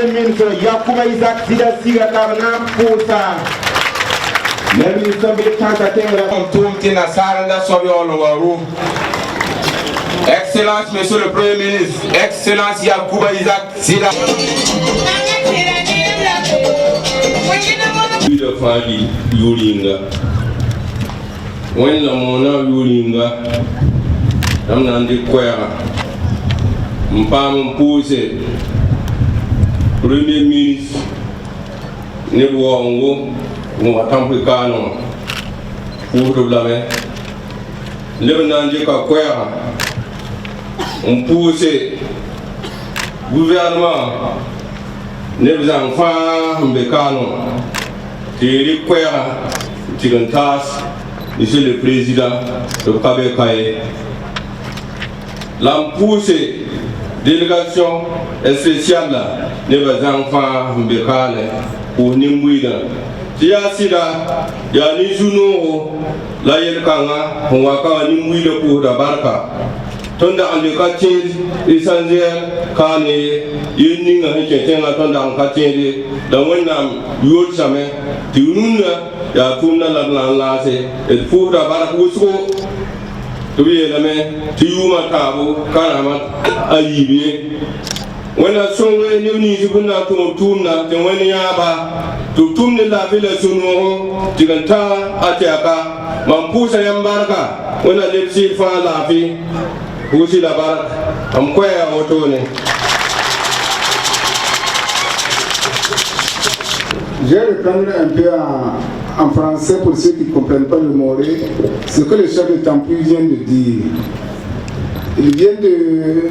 Premier ministre Yacouba Isaac Zida Siga Kabana Pousa. Le ministre de Excellence, Monsieur le Premier ministre, Excellence Yacouba Isaac Zida. De Fadi Yuringa. When la Mona Yuringa, I'm not the choir. Mpam Pousse, Premier ministre, Nebuango, Matampicano, pour le blâmer. Le Kakwera, on pousse gouvernement, les enfants, Mbekano, Thierry Kwera, Tigantas, Monsieur le Président, le Kabekaye. L'ampousse délégation spéciale, les enfants, Mbekane, pour Nimbouida. Sida, ya ni juno la yelkanga waka ni mwile pour barka tonda ande katin essentiel kane yini nga heketena tonda katin da wannan yol same tinuna ya tunna la lase et pour barka wusko to yela me tiyuma tabo kanama ayibe wana sonwe ni jibuna tumna te wani yaba tumne la vile suno tiganta atiaka mampusa yambarka wana lepsi fa la fi usi la baraka amkwea otone. Je vais reprendre un peu en français pour ceux qui ne comprennent pas le moré, ce que le chef de Tampi vient de dire. Il vient de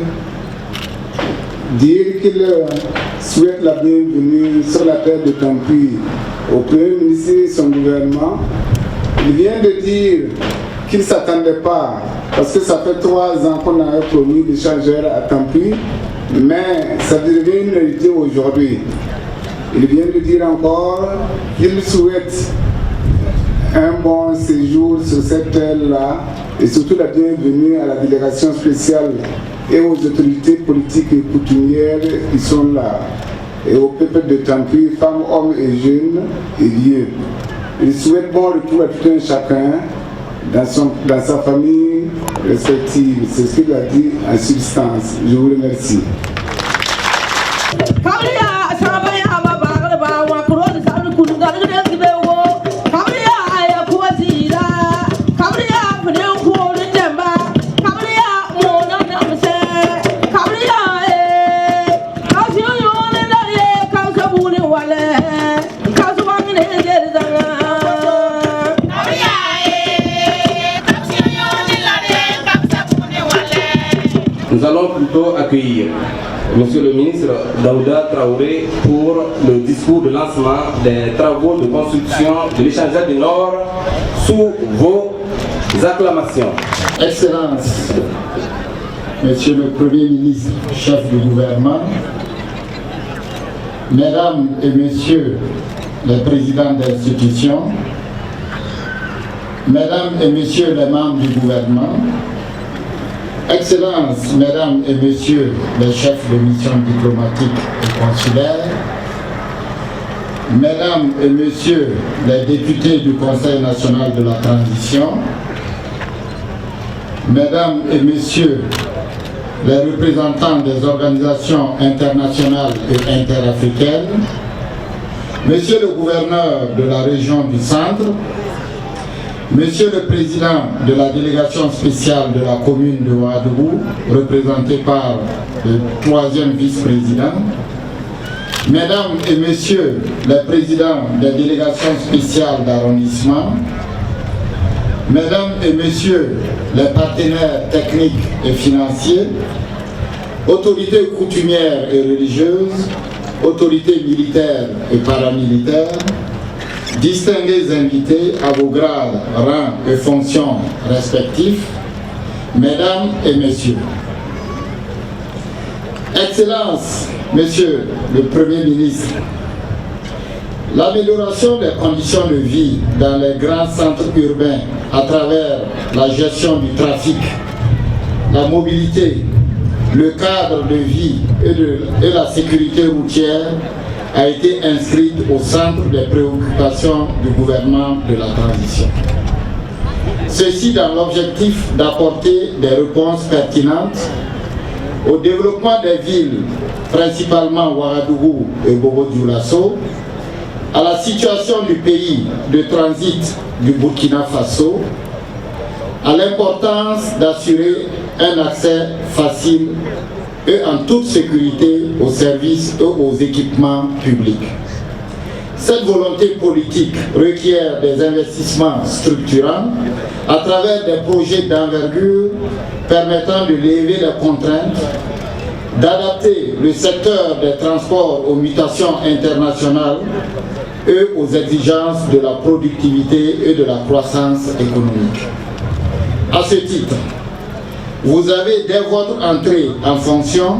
dire qu'il souhaite la bienvenue sur la terre de Tampi au Premier ministre et son gouvernement. Il vient de dire qu'il ne s'attendait pas, parce que ça fait 3 ans qu'on a promis d'échanger à Tampi, mais ça devient une réalité aujourd'hui. Il vient de dire encore qu'il souhaite un bon séjour sur cette terre-là et surtout la bienvenue à la délégation spéciale et aux autorités politiques et coutumières qui sont là, et au peuple de Tampi, femmes, hommes et jeunes et vieux. Il souhaite bon retour à tout un chacun dans sa famille respective. C'est ce qu'il a dit en substance. Je vous remercie. Nous allons plutôt accueillir Monsieur le ministre Daouda Traoré pour le discours de lancement des travaux de construction de l'échangeur du Nord sous vos acclamations. Excellence, Monsieur le Premier ministre, chef du gouvernement, Mesdames et Messieurs les présidents d'institutions, Mesdames et Messieurs les membres du gouvernement, Excellences, Mesdames et Messieurs les chefs de mission diplomatique et consulaire, Mesdames et Messieurs les députés du Conseil national de la transition, Mesdames et Messieurs les représentants des organisations internationales et interafricaines, Monsieur le gouverneur de la région du Centre, Monsieur le Président de la délégation spéciale de la commune de Ouagadougou, représenté par le 3e vice-président, Mesdames et Messieurs les présidents des délégations spéciales d'arrondissement, Mesdames et Messieurs les partenaires techniques et financiers, autorités coutumières et religieuses, autorités militaires et paramilitaires, distingués invités à vos grades, rangs et fonctions respectifs, Mesdames et Messieurs. Excellences, Monsieur le Premier ministre, l'amélioration des conditions de vie dans les grands centres urbains à travers la gestion du trafic, la mobilité, le cadre de vie et la sécurité routière a été inscrite au centre des préoccupations du gouvernement de la transition. Ceci dans l'objectif d'apporter des réponses pertinentes au développement des villes, principalement Ouagadougou et Bobo-Dioulasso, à la situation du pays de transit du Burkina Faso, à l'importance d'assurer un accès facile et en toute sécurité aux services et aux équipements publics. Cette volonté politique requiert des investissements structurants à travers des projets d'envergure permettant de lever les contraintes, d'adapter le secteur des transports aux mutations internationales et aux exigences de la productivité et de la croissance économique. À ce titre, vous avez, dès votre entrée en fonction,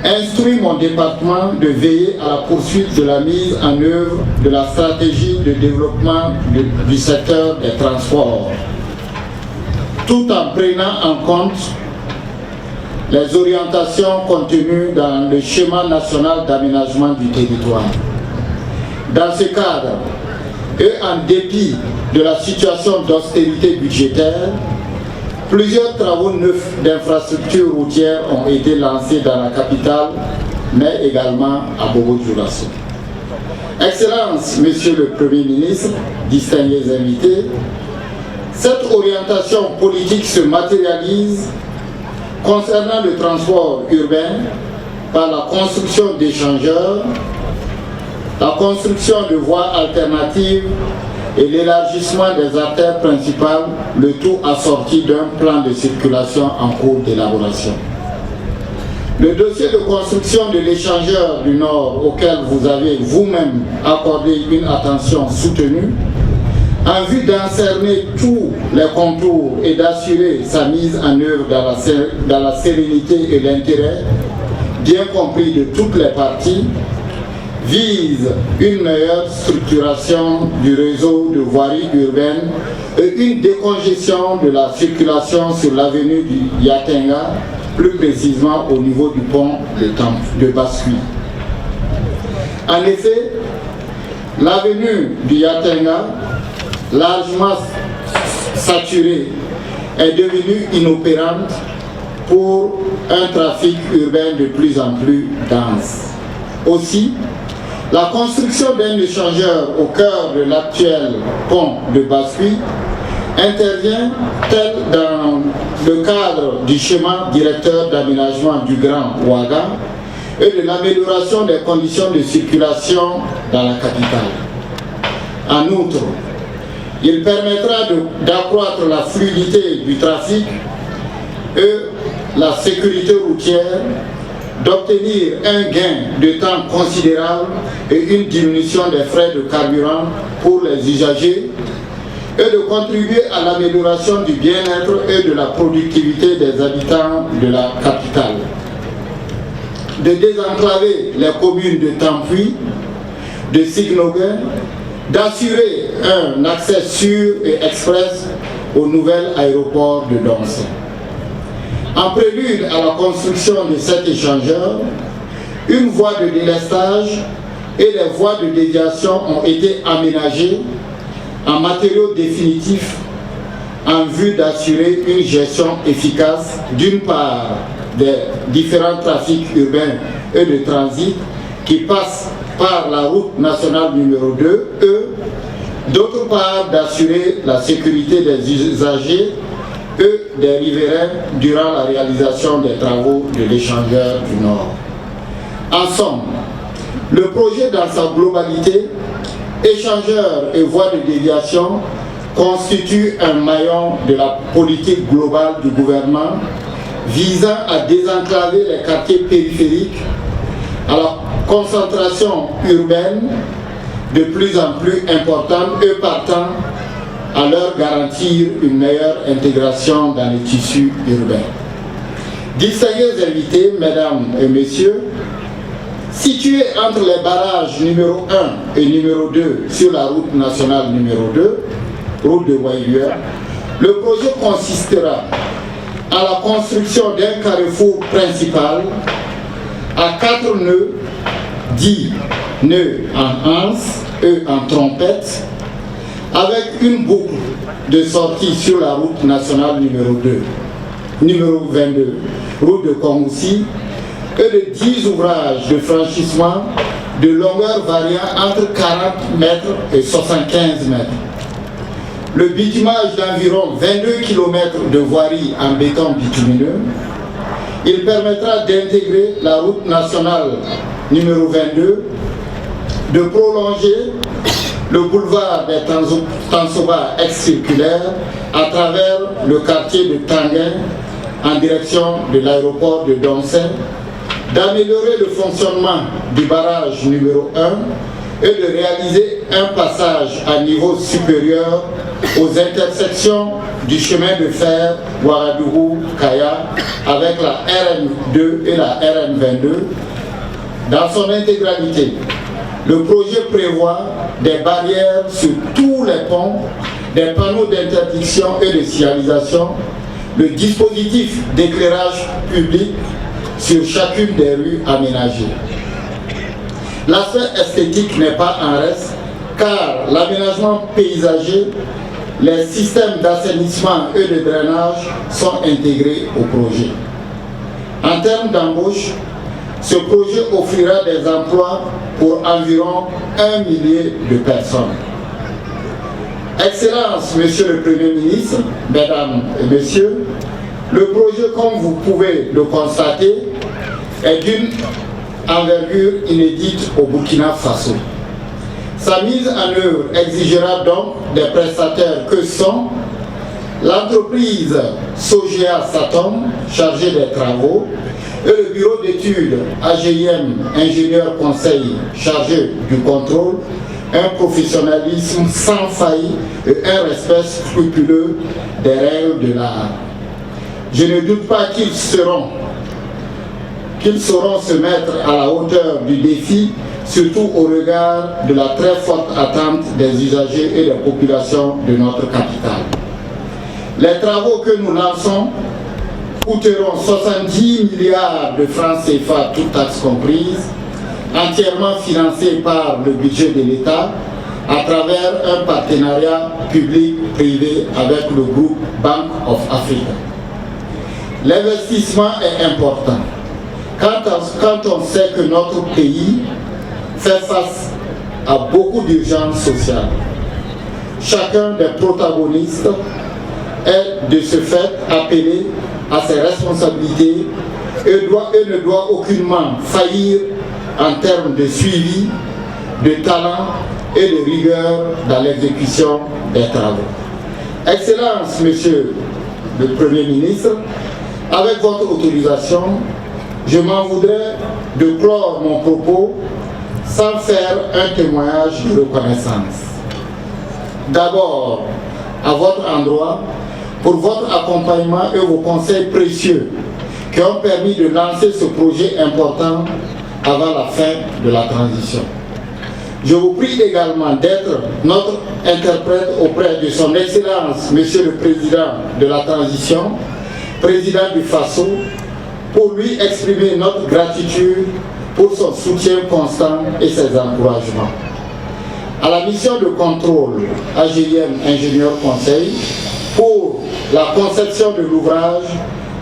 instruit mon département de veiller à la poursuite de la mise en œuvre de la stratégie de développement du secteur des transports, tout en prenant en compte les orientations contenues dans le schéma national d'aménagement du territoire. Dans ce cadre, et en dépit de la situation d'austérité budgétaire, plusieurs travaux neufs d'infrastructures routières ont été lancés dans la capitale, mais également à Bobo-Dioulasso. Excellence, Monsieur le Premier ministre, distingués invités, cette orientation politique se matérialise concernant le transport urbain par la construction d'échangeurs, la construction de voies alternatives et l'élargissement des artères principales, le tout assorti d'un plan de circulation en cours d'élaboration. Le dossier de construction de l'échangeur du Nord, auquel vous avez vous-même accordé une attention soutenue, en vue d'encerner tous les contours et d'assurer sa mise en œuvre dans la sérénité et l'intérêt, bien compris de toutes les parties, vise une meilleure structuration du réseau de voirie urbaine et une décongestion de la circulation sur l'avenue du Yatenga, plus précisément au niveau du pont de Bascui. En effet, l'avenue du Yatenga, largement saturée, est devenue inopérante pour un trafic urbain de plus en plus dense. Aussi, la construction d'un échangeur au cœur de l'actuel pont de Bascui intervient tel dans le cadre du schéma directeur d'aménagement du Grand Ouaga et de l'amélioration des conditions de circulation dans la capitale. En outre, il permettra d'accroître la fluidité du trafic et la sécurité routière, d'obtenir un gain de temps considérable et une diminution des frais de carburant pour les usagers et de contribuer à l'amélioration du bien-être et de la productivité des habitants de la capitale. De désenclaver les communes de Tampuy, de Signoguin, d'assurer un accès sûr et express au nouvel aéroport de Doncé. En prélude à la construction de cet échangeur, une voie de délestage et les voies de déviation ont été aménagées en matériaux définitifs en vue d'assurer une gestion efficace d'une part des différents trafics urbains et de transit qui passent par la route nationale numéro 2 et d'autre part d'assurer la sécurité des usagers et des riverains durant la réalisation des travaux de l'échangeur du Nord. En somme, le projet dans sa globalité, échangeur et voies de déviation, constitue un maillon de la politique globale du gouvernement visant à désenclaver les quartiers périphériques à la concentration urbaine de plus en plus importante et partant à leur garantir une meilleure intégration dans les tissus urbains. Distingués invités, mesdames et messieurs, situé entre les barrages numéro 1 et numéro 2 sur la route nationale numéro 2, route de Waïluer, le projet consistera à la construction d'un carrefour principal à 4 nœuds, dits nœuds en anse, eux en trompette, avec une boucle de sortie sur la route nationale numéro 22, route de Kongoussi, et de 10 ouvrages de franchissement de longueur variant entre 40 mètres et 75 mètres. Le bitumage d'environ 22 km de voirie en béton bitumineux, il permettra d'intégrer la route nationale numéro 22, de prolonger le boulevard des Tansoba ex-circulaire à travers le quartier de Tanguin en direction de l'aéroport de Doncin, d'améliorer le fonctionnement du barrage numéro 1 et de réaliser un passage à niveau supérieur aux intersections du chemin de fer Ouagadougou-Kaya avec la RN2 et la RN22 dans son intégralité. Le projet prévoit des barrières sur tous les ponts, des panneaux d'interdiction et de signalisation, le dispositif d'éclairage public sur chacune des rues aménagées. L'aspect esthétique n'est pas en reste, car l'aménagement paysager, les systèmes d'assainissement et de drainage sont intégrés au projet. En termes d'embauche, ce projet offrira des emplois pour environ 1 millier de personnes. Excellence, Monsieur le Premier ministre, Mesdames et Messieurs, le projet, comme vous pouvez le constater, est d'une envergure inédite au Burkina Faso. Sa mise en œuvre exigera donc des prestataires que sont l'entreprise Sogea Satom, chargée des travaux, et le bureau d'études AGIM, ingénieur conseil chargé du contrôle, un professionnalisme sans faille et un respect scrupuleux des règles de l'art. Je ne doute pas qu'ils sauront se mettre à la hauteur du défi, surtout au regard de la très forte attente des usagers et des populations de notre capitale. Les travaux que nous lançons coûteront 70 milliards de francs CFA, toutes taxes comprises, entièrement financés par le budget de l'État à travers un partenariat public-privé avec le groupe Bank of Africa. L'investissement est important quand on sait que notre pays fait face à beaucoup d'urgences sociales. Chacun des protagonistes est de ce fait appelé à ses responsabilités et ne doit aucunement faillir en termes de suivi, de talent et de rigueur dans l'exécution des travaux. Excellence, Monsieur le Premier ministre, avec votre autorisation, je m'en voudrais de clore mon propos sans faire un témoignage de reconnaissance. D'abord, à votre endroit, pour votre accompagnement et vos conseils précieux qui ont permis de lancer ce projet important avant la fin de la transition. Je vous prie également d'être notre interprète auprès de son Excellence, Monsieur le Président de la Transition, Président du Faso, pour lui exprimer notre gratitude pour son soutien constant et ses encouragements. À la mission de contrôle AGIM Ingénieur Conseil, pour la conception de l'ouvrage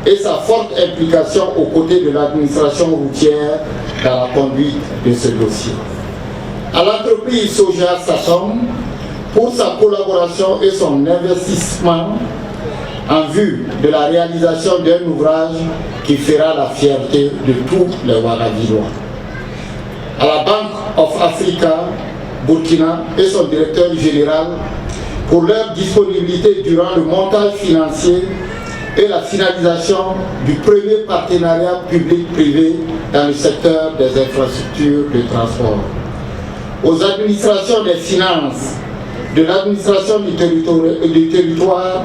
et sa forte implication aux côtés de l'administration routière dans la conduite de ce dossier. À l'entreprise Sogea Satom pour sa collaboration et son investissement en vue de la réalisation d'un ouvrage qui fera la fierté de tous les Ouagadougouis. À la Bank of Africa, Burkina et son directeur général pour leur disponibilité durant le montage financier et la finalisation du premier partenariat public-privé dans le secteur des infrastructures de transport. Aux administrations des finances, de l'administration du territoire,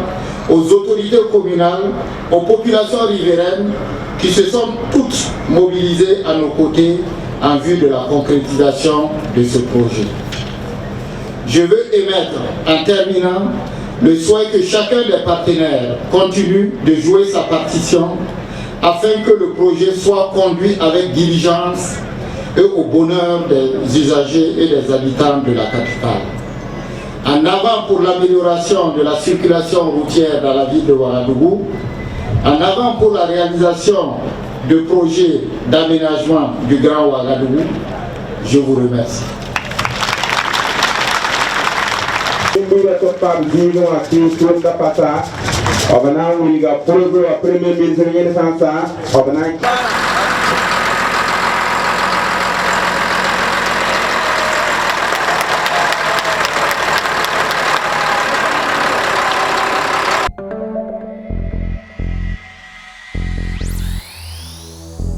aux autorités communales, aux populations riveraines qui se sont toutes mobilisées à nos côtés en vue de la concrétisation de ce projet. Je veux émettre, en terminant, le souhait que chacun des partenaires continue de jouer sa partition afin que le projet soit conduit avec diligence et au bonheur des usagers et des habitants de la capitale. En avant pour l'amélioration de la circulation routière dans la ville de Ouagadougou, en avant pour la réalisation de projets d'aménagement du Grand Ouagadougou, je vous remercie. Premier ministre